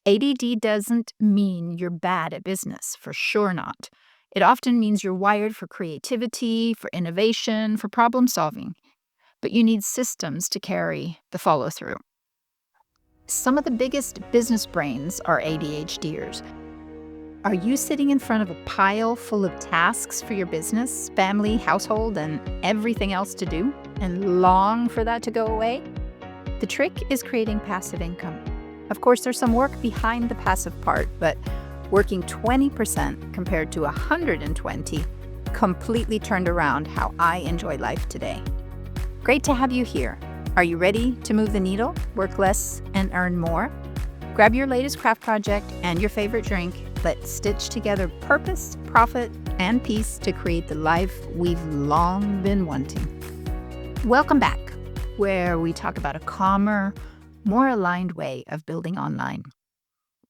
ADD doesn't mean you're bad at business, for sure not. It often means you're wired for creativity, for innovation, for problem solving, but you need systems to carry the follow through. Some of the biggest business brains are ADHDers. Are you sitting in front of a pile full of tasks for your business, family, household, and everything else to do, and long for that to go away? The trick is creating passive income. Of course, there's some work behind the passive part, but working 20% compared to 120 completely turned around how I enjoy life today. Great to have you here. Are you ready to move the needle, work less, and earn more? Grab your latest craft project and your favorite drink. Let's stitch together purpose, profit, and peace to create the life we've long been wanting. Welcome back, where we talk about a calmer, more aligned way of building online.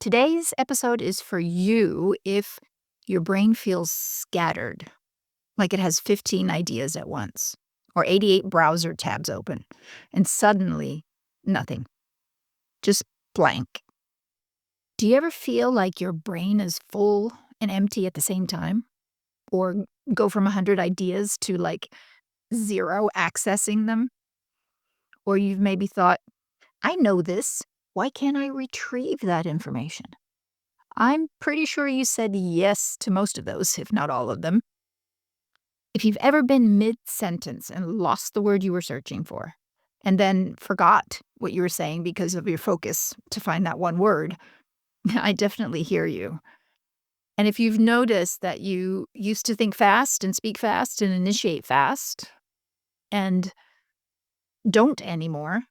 Today's episode is for you if your brain feels scattered, like it has 15 ideas at once, or 88 browser tabs open, and suddenly nothing, just blank. Do you ever feel like your brain is full and empty at the same time? Or go from 100 ideas to like 0 accessing them? Or you've maybe thought, I know this. Why can't I retrieve that information? I'm pretty sure you said yes to most of those, if not all of them. If you've ever been mid-sentence and lost the word you were searching for, and then forgot what you were saying because of your focus to find that one word, I definitely hear you. And if you've noticed that you used to think fast and speak fast and initiate fast and don't anymore,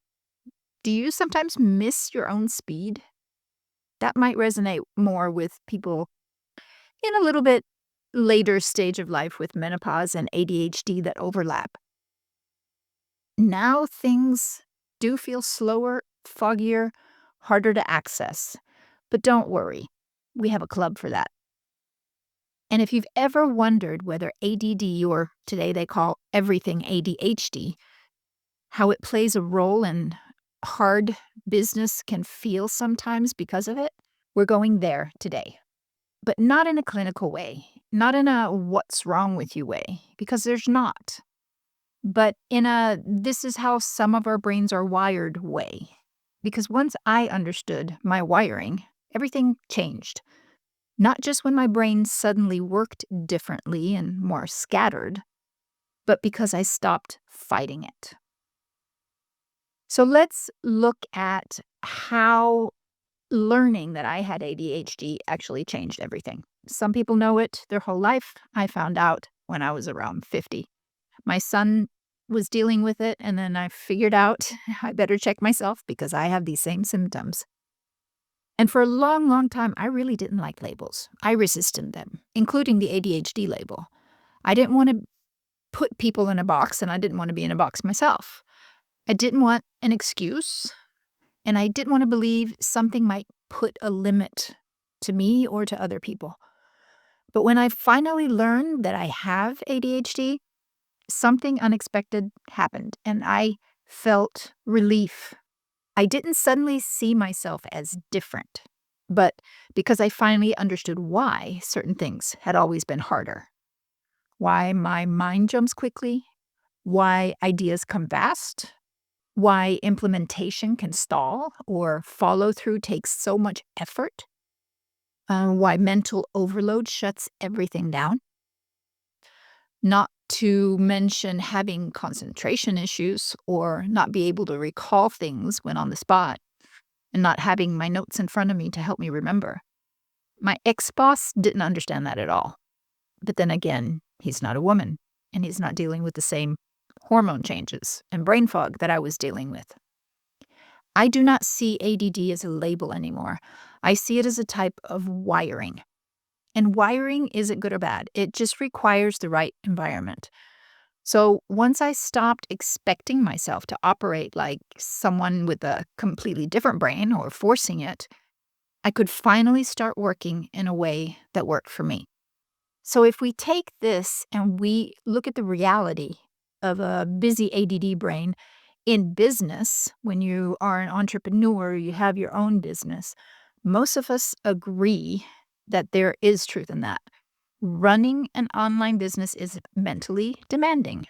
do you sometimes miss your own speed? That might resonate more with people in a little bit later stage of life with menopause and ADHD that overlap. Now things do feel slower, foggier, harder to access. But don't worry, we have a club for that. And if you've ever wondered whether ADD, or today they call everything ADHD, how it plays a role in hard business can feel sometimes because of it, we're going there today. But not in a clinical way, not in a what's wrong with you way, because there's not. But in a this is how some of our brains are wired way. Because once I understood my wiring, everything changed. Not just when my brain suddenly worked differently and more scattered, but because I stopped fighting it. So let's look at how learning that I had ADHD actually changed everything. Some people know it their whole life. I found out when I was around 50. My son was dealing with it, and then I figured out I better check myself because I have these same symptoms. And for a long, long time, I really didn't like labels. I resisted them, including the ADHD label. I didn't want to put people in a box, and I didn't want to be in a box myself. I didn't want an excuse, and I didn't want to believe something might put a limit to me or to other people. But when I finally learned that I have ADHD, something unexpected happened, and I felt relief. I didn't suddenly see myself as different, but because I finally understood why certain things had always been harder. Why my mind jumps quickly, why ideas come fast, why implementation can stall or follow through takes so much effort, why mental overload shuts everything down. Not to mention having concentration issues or not be able to recall things when on the spot and not having my notes in front of me to help me remember. My ex-boss didn't understand that at all. But then again, he's not a woman, and he's not dealing with the same hormone changes and brain fog that I was dealing with. I do not see ADD as a label anymore. I see it as a type of wiring. And wiring isn't good or bad. It just requires the right environment. So once I stopped expecting myself to operate like someone with a completely different brain or forcing it, I could finally start working in a way that worked for me. So if we take this and we look at the reality of a busy ADD brain in business, when you are an entrepreneur, you have your own business, Most of us agree that there is truth in that. Running an online business is mentally demanding.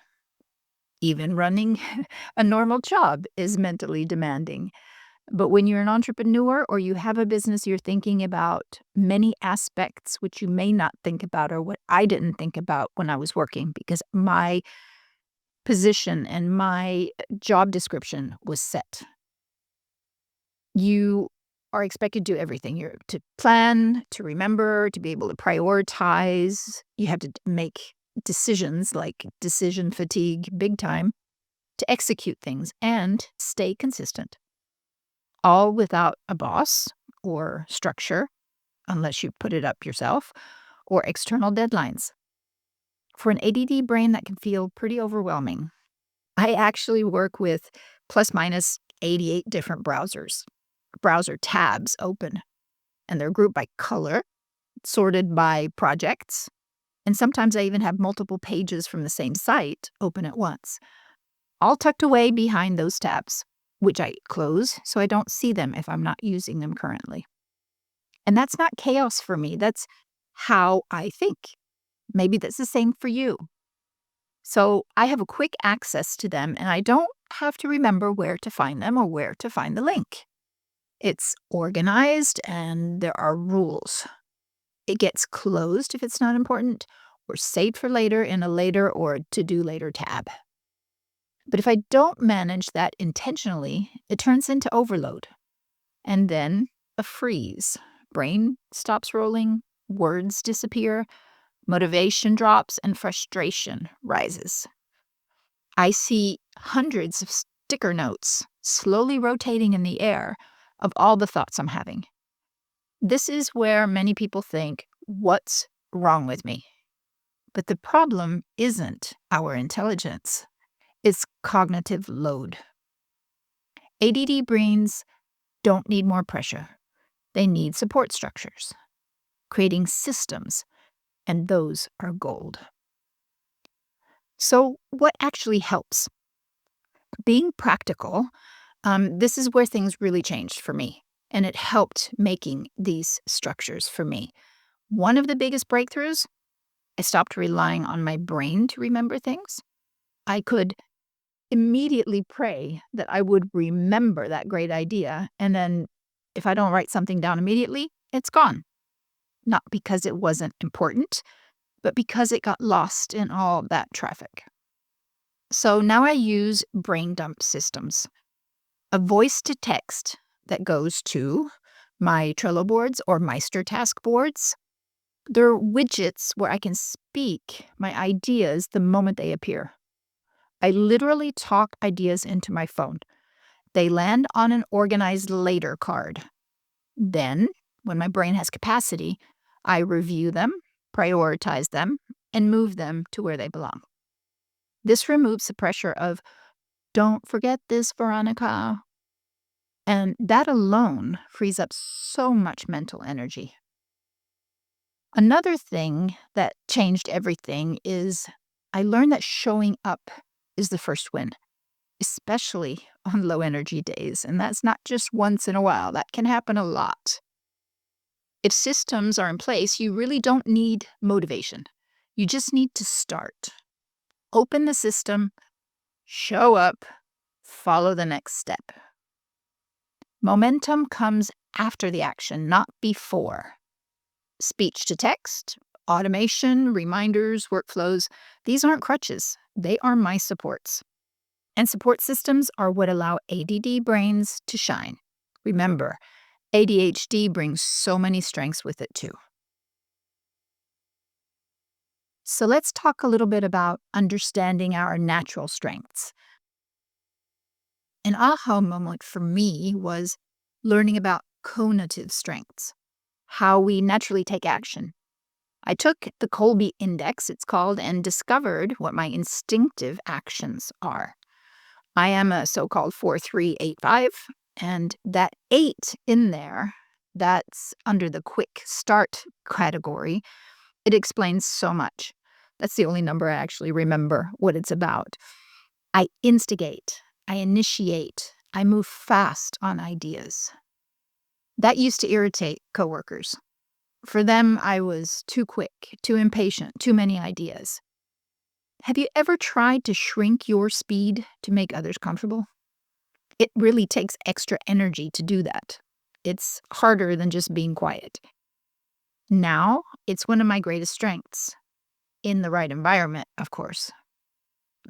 Even running a normal job is mentally demanding. But when you're an entrepreneur or you have a business, you're thinking about many aspects which you may not think about, or what I didn't think about when I was working, because my position and my job description was set. You are expected to do everything. You're to plan, to remember, to be able to prioritize. You have to make decisions, like decision fatigue, big time, to execute things and stay consistent, all without a boss or structure, unless you put it up yourself, or external deadlines. For an ADD brain, that can feel pretty overwhelming. I actually work with plus minus 88 different browser tabs open, and they're grouped by color, sorted by projects, and sometimes I even have multiple pages from the same site open at once, all tucked away behind those tabs, which I close so I don't see them if I'm not using them currently. And that's not chaos for me. That's how I think. Maybe that's the same for you. So I have a quick access to them, and I don't have to remember where to find them or where to find the link. It's organized and there are rules. It gets closed if it's not important, or saved for later in a later or to-do later tab. But if I don't manage that intentionally, it turns into overload. And then a freeze. Brain stops rolling, words disappear, motivation drops, and frustration rises. I see hundreds of sticker notes slowly rotating in the air of all the thoughts I'm having. This is where many people think, what's wrong with me? But the problem isn't our intelligence. It's cognitive load. ADD brains don't need more pressure. They need support structures, creating systems, and those are gold. So what actually helps? Being practical, this is where things really changed for me, and it helped making these structures for me. One of the biggest breakthroughs, I stopped relying on my brain to remember things. I could immediately pray that I would remember that great idea, and then if I don't write something down immediately, it's gone. Not because it wasn't important, but because it got lost in all that traffic. So now I use brain dump systems, a voice to text that goes to my Trello boards or Meister task boards. They're widgets where I can speak my ideas the moment they appear. I literally talk ideas into my phone. They land on an organized later card. Then, when my brain has capacity, I review them, prioritize them, and move them to where they belong. This removes the pressure of, don't forget this, Veronica. And that alone frees up so much mental energy. Another thing that changed everything is I learned that showing up is the first win, especially on low energy days. And that's not just once in a while, that can happen a lot. If systems are in place, you really don't need motivation. You just need to start. Open the system, show up, follow the next step. Momentum comes after the action, not before. Speech to text, automation, reminders, workflows, these aren't crutches. They are my supports. And support systems are what allow ADD brains to shine. Remember, ADHD brings so many strengths with it too. So let's talk a little bit about understanding our natural strengths. An aha moment for me was learning about cognitive strengths, how we naturally take action. I took the Colby Index, it's called, and discovered what my instinctive actions are. I am a so-called 4-3-8-5, and that 8 in there, that's under the quick start category. It explains so much. That's the only number I actually remember what it's about. I instigate, I initiate, I move fast on ideas. That used to irritate coworkers. For them, I was too quick, too impatient, too many ideas. Have you ever tried to shrink your speed to make others comfortable? It really takes extra energy to do that. It's harder than just being quiet. Now, it's one of my greatest strengths. In the right environment, of course.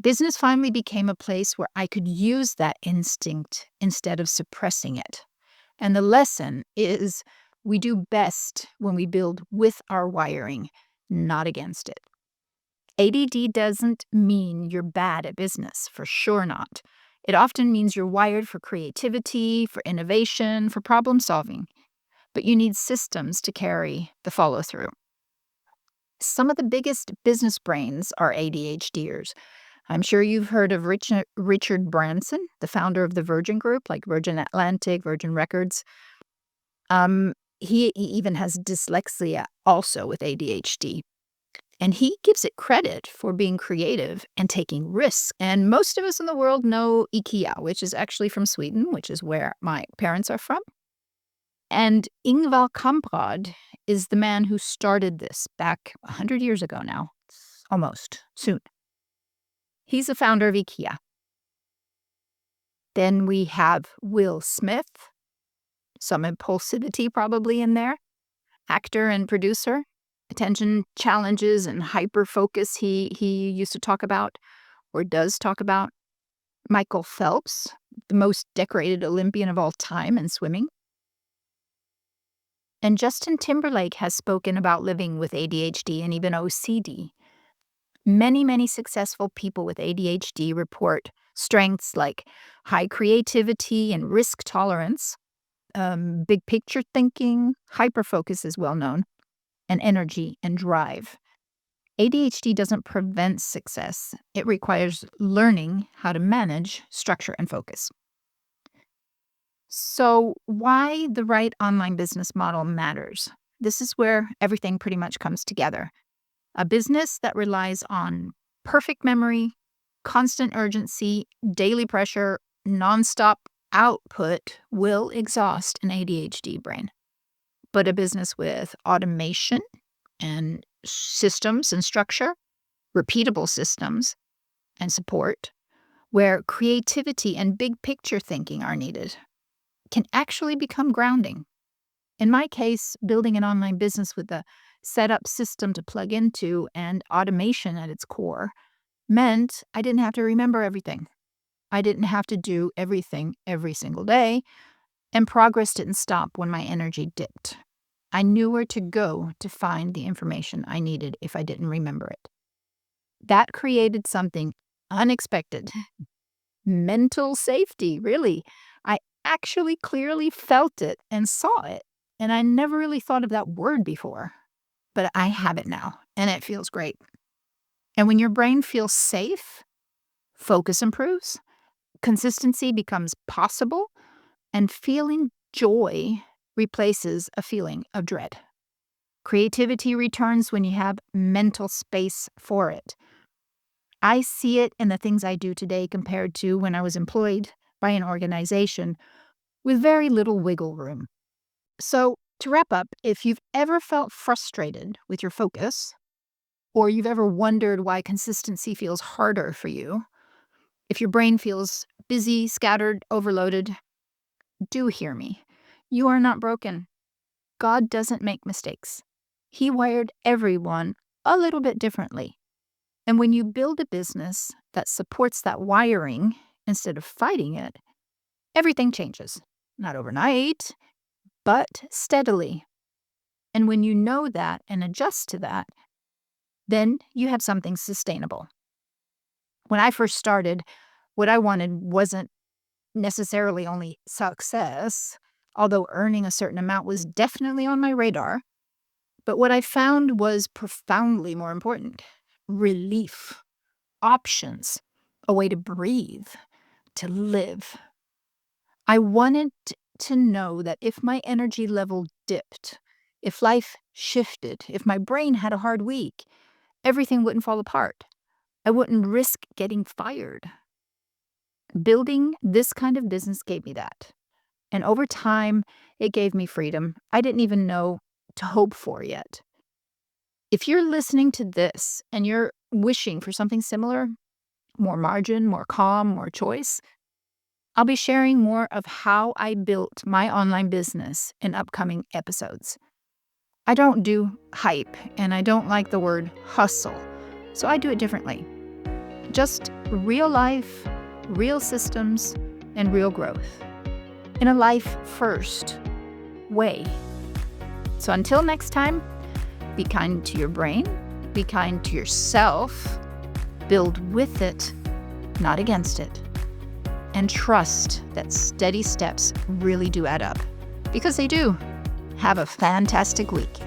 Business finally became a place where I could use that instinct instead of suppressing it. And the lesson is we do best when we build with our wiring, not against it. ADD doesn't mean you're bad at business, for sure not. It often means you're wired for creativity, for innovation, for problem solving. But you need systems to carry the follow through. Some of the biggest business brains are ADHDers. I'm sure you've heard of Richard Branson, the founder of the Virgin Group, like Virgin Atlantic, Virgin Records. He even has dyslexia also with ADHD. And he gives it credit for being creative and taking risks. And most of us in the world know IKEA, which is actually from Sweden, which is where my parents are from. And Ingvar Kamprad is the man who started this back 100 years ago now, almost, soon. He's the founder of IKEA. Then we have Will Smith, some impulsivity probably in there, actor and producer. Attention challenges and hyper-focus he used to talk about, or does talk about. Michael Phelps, the most decorated Olympian of all time in swimming. And Justin Timberlake has spoken about living with ADHD and even OCD. Many successful people with ADHD report strengths like high creativity and risk tolerance, big picture thinking, hyperfocus is well known, and energy and drive. ADHD doesn't prevent success. It requires learning how to manage structure and focus. So, why the right online business model matters? This is where everything pretty much comes together. A business that relies on perfect memory, constant urgency, daily pressure, nonstop output will exhaust an ADHD brain. But a business with automation and systems and structure, repeatable systems and support, where creativity and big picture thinking are needed, can actually become grounding. In my case, building an online business with a set-up system to plug into and automation at its core meant I didn't have to remember everything. I didn't have to do everything every single day, and progress didn't stop when my energy dipped. I knew where to go to find the information I needed if I didn't remember it. That created something unexpected. Mental safety, really. I actually clearly felt it and saw it, and I never really thought of that word before. But I have it now, and it feels great. And when your brain feels safe, focus improves, consistency becomes possible, and feeling joy replaces a feeling of dread. Creativity returns when you have mental space for it. I see it in the things I do today compared to when I was employed by an organization with very little wiggle room. So, to wrap up, if you've ever felt frustrated with your focus, or you've ever wondered why consistency feels harder for you, if your brain feels busy, scattered, overloaded, do hear me. You are not broken. God doesn't make mistakes. He wired everyone a little bit differently. And when you build a business that supports that wiring instead of fighting it, everything changes. Not overnight, but steadily. And when you know that and adjust to that, then you have something sustainable. When I first started, what I wanted wasn't necessarily only success, although earning a certain amount was definitely on my radar. But what I found was profoundly more important: relief, options, a way to breathe, to live. I wanted to know that if my energy level dipped, if life shifted, if my brain had a hard week, everything wouldn't fall apart. I wouldn't risk getting fired. Building this kind of business gave me that. And over time, it gave me freedom I didn't even know to hope for yet. If you're listening to this and you're wishing for something similar, more margin, more calm, more choice, I'll be sharing more of how I built my online business in upcoming episodes. I don't do hype, and I don't like the word hustle, so I do it differently. Just real life, real systems, and real growth in a life-first way. So until next time, be kind to your brain, be kind to yourself, build with it, not against it, and trust that steady steps really do add up, because they do. Have a fantastic week.